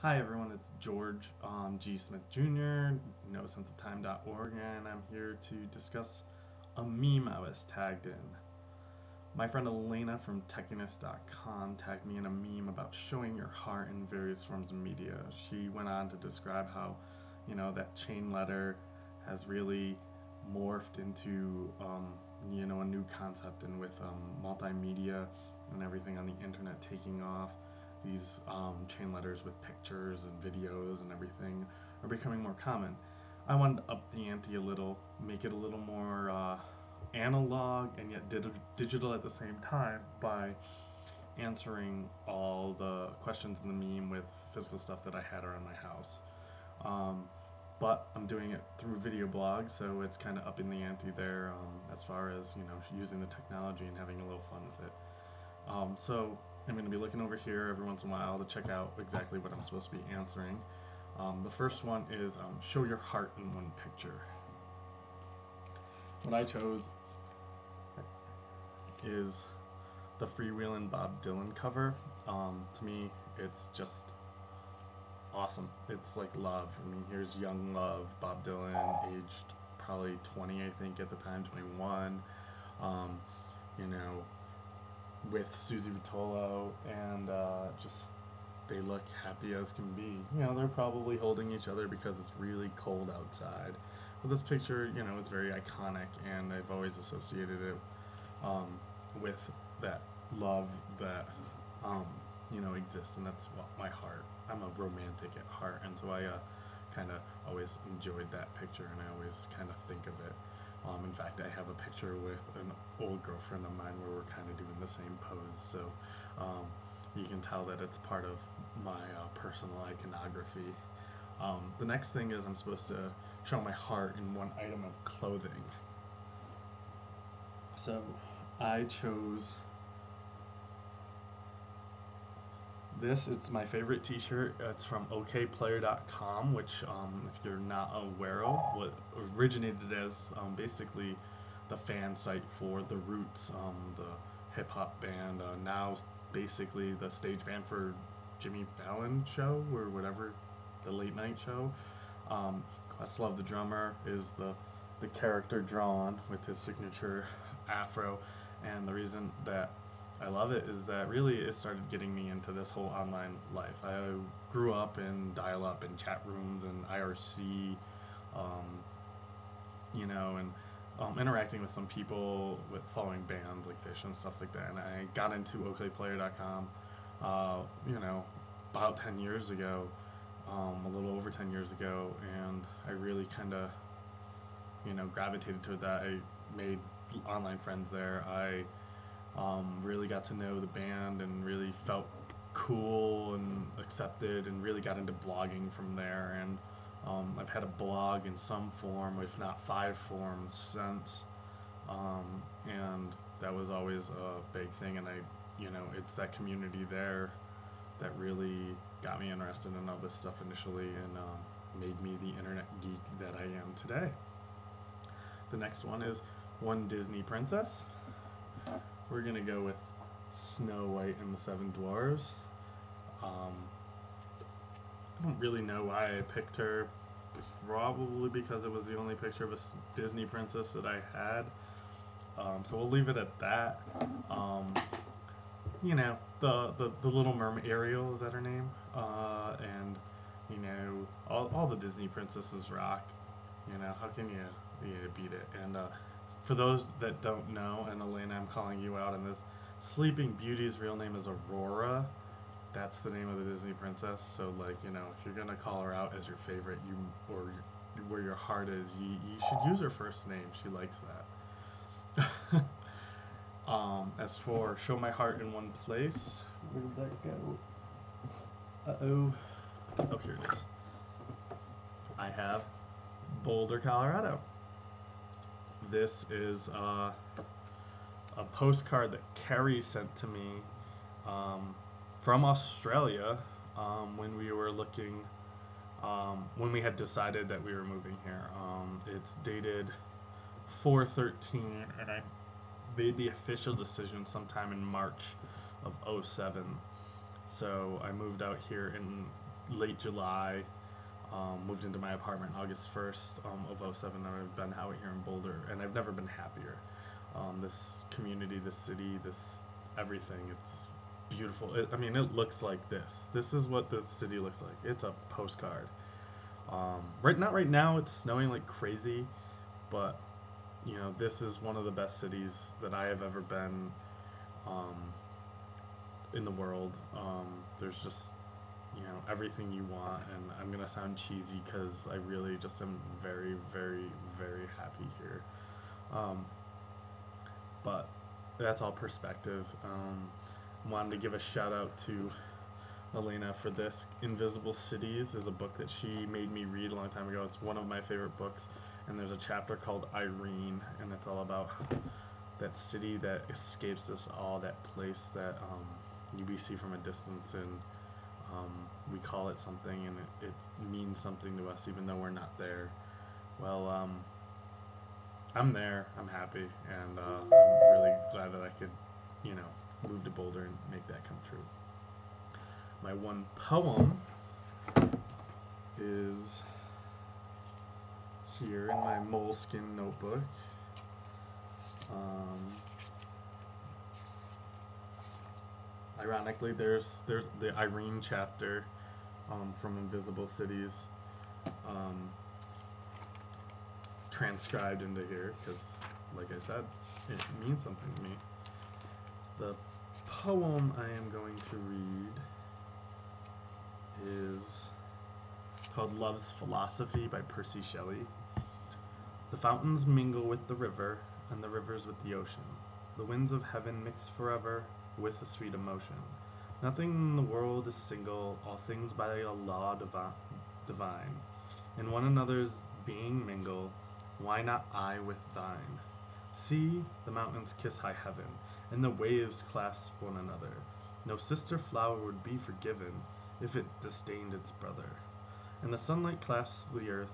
Hi everyone, it's George G. Smith Jr., nosenseoftime.org, and I'm here to discuss a meme I was tagged in. My friend Elena from Techiness.com tagged me in a meme about showing your heart in various forms of media. She went on to describe how, that chain letter has really morphed into, a new concept, and with multimedia and everything on the internet taking off, these chain letters with pictures and videos and everything are becoming more common. I wanted to up the ante a little, make it a little more analog and yet digital at the same time by answering all the questions in the meme with physical stuff that I had around my house. But I'm doing it through video blog, so it's kind of upping the ante there as far as using the technology and having a little fun with it. So I'm going to be looking over here every once in a while to check out exactly what I'm supposed to be answering. The first one is show your heart in one picture. What I chose is the Freewheelin' Bob Dylan cover. To me, it's just awesome. It's like love. I mean, here's young love, Bob Dylan, aged probably 20, I think, at the time, 21. You know, with Susie Vitolo, and just they look happy as can be. They're probably holding each other because it's really cold outside. But this picture, is very iconic, and I've always associated it with that love that exists, and that's what my heart. I'm a romantic at heart, and so I kind of always enjoyed that picture, and I always kind of think of it. In fact, I have a picture with an old girlfriend of mine where we're kind of doing the same pose, so you can tell that it's part of my personal iconography. The next thing is I'm supposed to show my heart in one item of clothing. So I chose this. It's my favorite t-shirt. It's from okplayer.com, which if you're not aware of, what originated as basically the fan site for The Roots, the hip-hop band, now basically the stage band for Jimmy Fallon show or whatever, the late night show. Questlove the drummer is the character drawn with his signature afro, and the reason that I love it is that really it started getting me into this whole online life. I grew up in dial-up and chat rooms and IRC, and interacting with some people, with following bands like Phish and stuff like that. And I got into okplayer.com, about 10 years ago, a little over 10 years ago, and I really kind of, gravitated to that. I made online friends there. I really got to know the band and really felt cool and accepted, and really got into blogging from there. And I've had a blog in some form, if not 5 forms, since. And that was always a big thing. And it's that community there that really got me interested in all this stuff initially, and made me the internet geek that I am today. The next one is one Disney princess. We're gonna go with Snow White and the Seven Dwarfs. I don't really know why I picked her. Probably because it was the only picture of a Disney princess that I had. So we'll leave it at that. The Little Mermaid, Ariel, is that her name? And all the Disney princesses rock. How can you beat it? And for those that don't know, and Elena, I'm calling you out on this, Sleeping Beauty's real name is Aurora. That's the name of the Disney princess. So, if you're gonna call her out as your favorite, or where your heart is, you should use her first name. She likes that. As for show my heart in one place, where did that go? Uh-oh. Oh, here it is. I have Boulder, Colorado. This is a postcard that Carrie sent to me from Australia when we were looking, when we had decided that we were moving here. It's dated 4/13, and I made the official decision sometime in March of '07. So I moved out here in late July. Moved into my apartment August 1st of '07, and I've been out here in Boulder, and I've never been happier. This community, this city, this everything, it's beautiful. I mean, it looks like this. This is what the city looks like. It's a postcard. Not right now, it's snowing like crazy, but this is one of the best cities that I have ever been um, in the world. There's just everything you want, and I'm gonna sound cheesy because I really just am very, very, very happy here. But that's all perspective. Wanted to give a shout out to Elena for this. Invisible Cities is a book that she made me read a long time ago. It's one of my favorite books, and there's a chapter called Irene, and it's all about that city that escapes us all, that place that we see from a distance, and we call it something, and it means something to us even though we're not there. Well, I'm there, I'm happy, and I'm really glad that I could, move to Boulder and make that come true. My one poem is here in my moleskin notebook. Ironically, there's the Irene chapter from Invisible Cities transcribed into here because, like I said, it means something to me. The poem I am going to read is called Love's Philosophy by Percy Shelley. The fountains mingle with the river, and the rivers with the ocean. The winds of heaven mix forever with a sweet emotion. Nothing in the world is single, all things by a law divine. In one another's being mingle, why not I with thine? See, the mountains kiss high heaven, and the waves clasp one another. No sister flower would be forgiven if it disdained its brother. And the sunlight clasps the earth,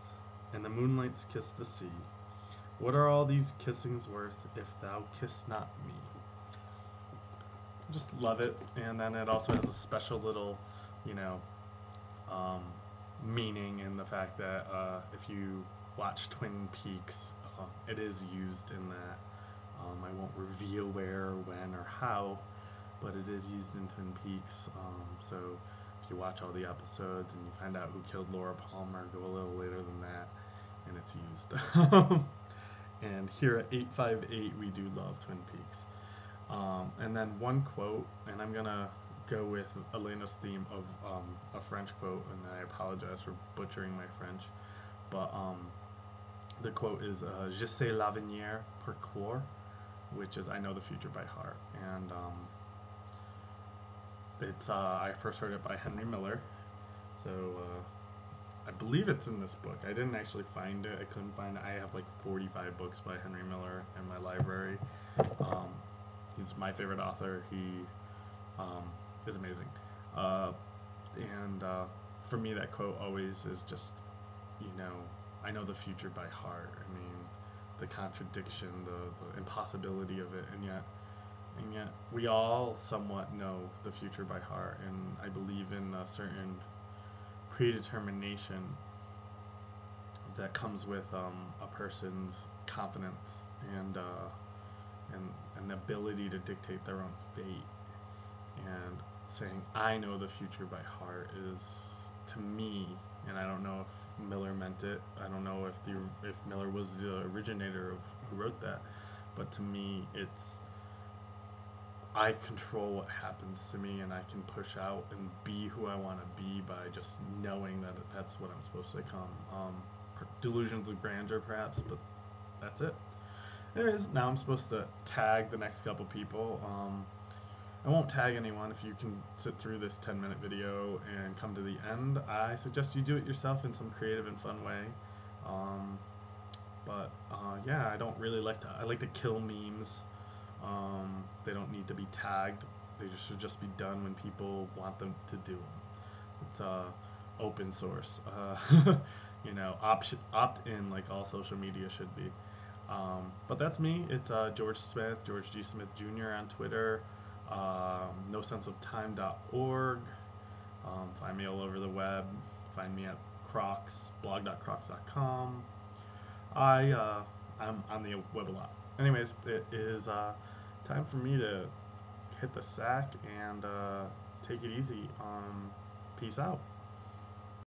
and the moonlights kiss the sea. What are all these kissings worth if thou kiss not me? Just love it, and then it also has a special little, meaning in the fact that if you watch Twin Peaks, it is used in that. I won't reveal where, when, or how, but it is used in Twin Peaks. So if you watch all the episodes and you find out who killed Laura Palmer, go a little later than that, and it's used. And here at 858, we do love Twin Peaks. And then one quote, and I'm gonna go with Elena's theme of a French quote, and I apologize for butchering my French, but the quote is "Je sais l'avenir par cœur," which is "I know the future by heart," and it's I first heard it by Henry Miller, so I believe it's in this book. I didn't actually find it. I couldn't find it. I have like 45 books by Henry Miller in my library. He's my favorite author. He is amazing. And for me, that quote always is just, I know the future by heart. I mean, the contradiction, the impossibility of it, and yet we all somewhat know the future by heart. And I believe in a certain predetermination that comes with a person's confidence and an ability to dictate their own fate. And saying I know the future by heart is, to me, and I don't know if Miller meant it. I don't know if Miller was the originator of who wrote that, but to me, it's I control what happens to me, and I can push out and be who I want to be by just knowing that that's what I'm supposed to become. Delusions of grandeur, perhaps, but that's it. Anyways, now I'm supposed to tag the next couple people. I won't tag anyone. If you can sit through this 10-minute video and come to the end, I suggest you do it yourself in some creative and fun way. Yeah, I don't really I like to kill memes. They don't need to be tagged. They should just be done when people want them to do them. It's open source. Opt in like all social media should be. But that's me. It's George Smith, George G. Smith Jr. on Twitter, nosenseoftime.org. Find me all over the web. web. Find me at blog.crocs.com. I'm on the web a lot. Anyways, it is time for me to hit the sack and take it easy. Peace out.